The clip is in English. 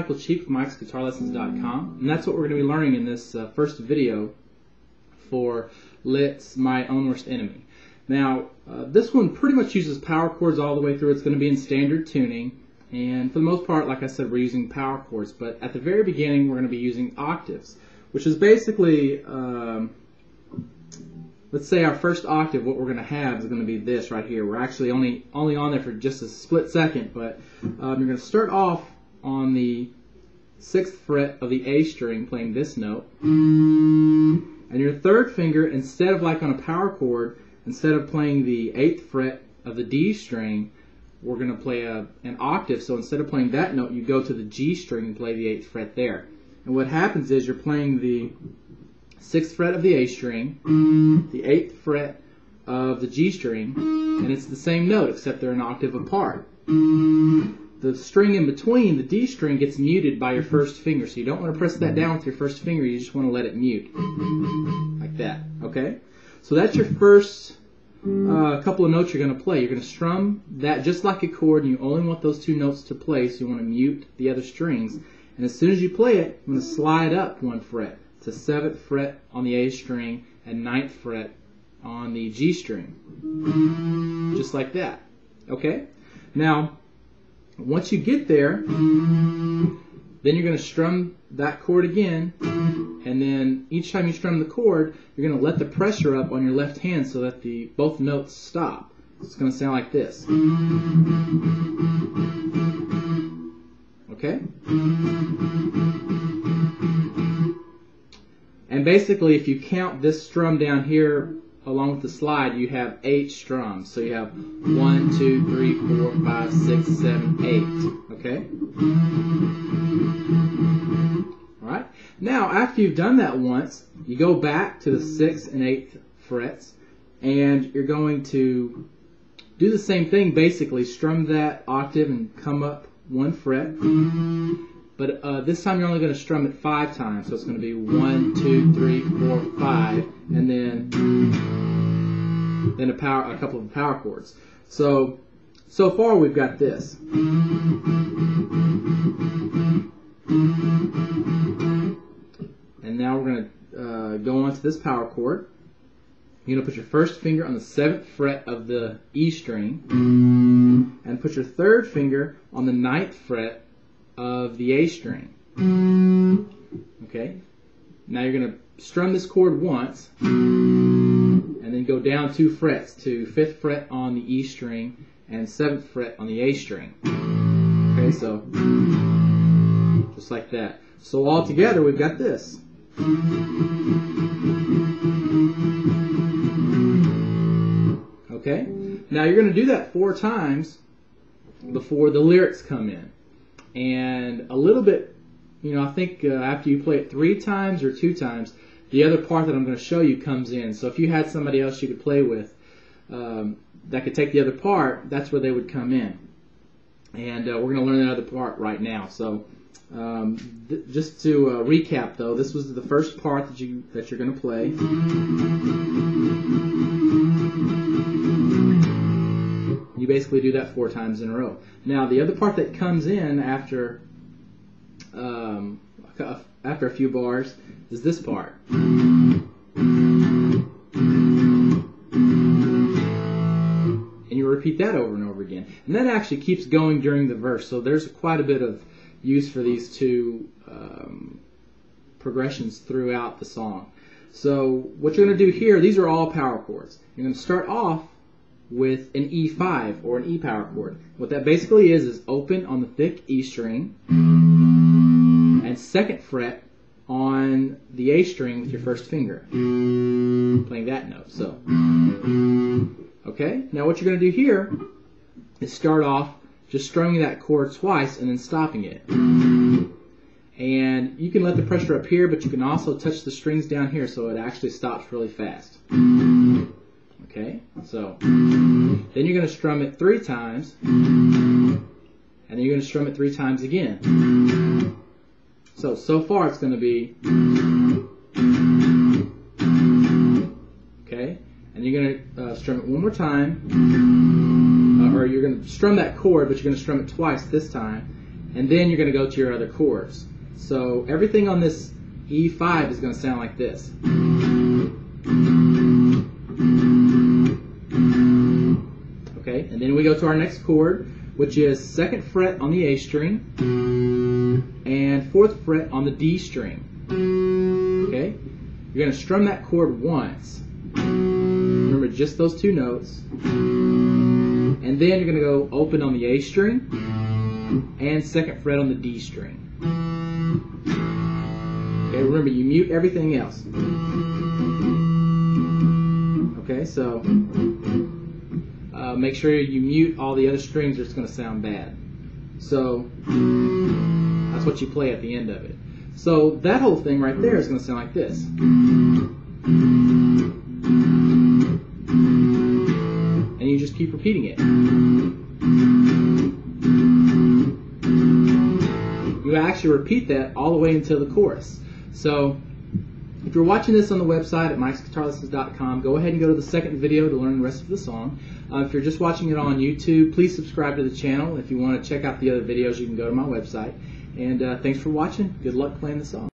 Michael Cheek from MikesGuitarLessons.com, and that's what we're going to be learning in this first video for Lit's My Own Worst Enemy. Now, this one pretty much uses power chords all the way through. It's going to be in standard tuning, and for the most part, like I said, we're using power chords, but at the very beginning, we're going to be using octaves, which is basically, let's say our first octave, what we're going to have is going to be this right here. We're actually only on there for just a split second, but you're going to start off on the 6th fret of the A string playing this note, and your third finger, instead of like on a power chord, instead of playing the 8th fret of the D string, we're going to play an octave. So instead of playing that note, you go to the G string and play the 8th fret there. And what happens is you're playing the 6th fret of the A string, the 8th fret of the G string, and it's the same note except they're an octave apart. The string in between, the D string, gets muted by your first finger, so you don't want to press that down with your first finger, you just want to let it mute, like that, okay? So that's your first couple of notes you're going to play. You're going to strum that just like a chord, and you only want those two notes to play, so you want to mute the other strings. And as soon as you play it, you're going to slide up one fret to 7th fret on the A string and 9th fret on the G string. Just like that. Okay? Now, once you get there, then you're going to strum that chord again, and then each time you strum the chord, you're going to let the pressure up on your left hand so that both notes stop. It's going to sound like this. Okay? And basically, if you count this strum down here along with the slide, you have 8 strums. So you have 1, 2, 3, 4, 5, 6, 7, 8. Okay? Alright? Now, after you've done that once, you go back to the 6th and 8th frets, and you're going to do the same thing, basically. Strum that octave and come up one fret. But this time you're only going to strum it 5 times. So it's going to be 1, 2, 3, 4, 5, and then a couple of power chords. So far we've got this. And now we're going to go on to this power chord. You're going to put your first finger on the 7th fret of the E string, and put your third finger on the 9th fret of the A string. Okay? Now you're going to strum this chord once, and then go down 2 frets to 5th fret on the E string and 7th fret on the A string. Okay, so just like that. So all together we've got this. Okay? Now you're going to do that 4 times before the lyrics come in. And a little bit, I think after you play it 3 times or 2 times, the other part that I'm going to show you comes in. So if you had somebody else you could play with that could take the other part, that's where they would come in. And we're going to learn that other part right now. So just to recap, though, this was the first part that you're going to play. You basically do that 4 times in a row. Now, the other part that comes in after a few bars is this part. And you repeat that over and over again. And that actually keeps going during the verse. So there's quite a bit of use for these 2 progressions throughout the song. So what you're going to do here, these are all power chords. You're going to start off with an E5 or an E power chord. What that basically is open on the thick E string and 2nd fret on the A string with your first finger, playing that note. So, okay. Now what you're going to do here is start off just strumming that chord twice and then stopping it. And you can let the pressure up here, but you can also touch the strings down here so it actually stops really fast. Okay, so then you're going to strum it 3 times, and then you're going to strum it 3 times again. So far it's going to be, okay, and you're going to strum it one more time, or you're going to strum that chord, but you're going to strum it twice this time, and then you're going to go to your other chords. So everything on this E5 is going to sound like this. Okay, and then we go to our next chord, which is 2nd fret on the A string and 4th fret on the D string. Okay, you're going to strum that chord once. Remember, just those 2 notes. And then you're going to go open on the A string and 2nd fret on the D string. Okay, remember, you mute everything else. Okay, so make sure you mute all the other strings or it's going to sound bad. So that's what you play at the end of it. So that whole thing right there is going to sound like this. And you just keep repeating it. You actually repeat that all the way until the chorus. So if you're watching this on the website at mikesguitarlessons.com, go ahead and go to the second video to learn the rest of the song. If you're just watching it on YouTube, please subscribe to the channel. If you want to check out the other videos, you can go to my website. And thanks for watching. Good luck playing the song.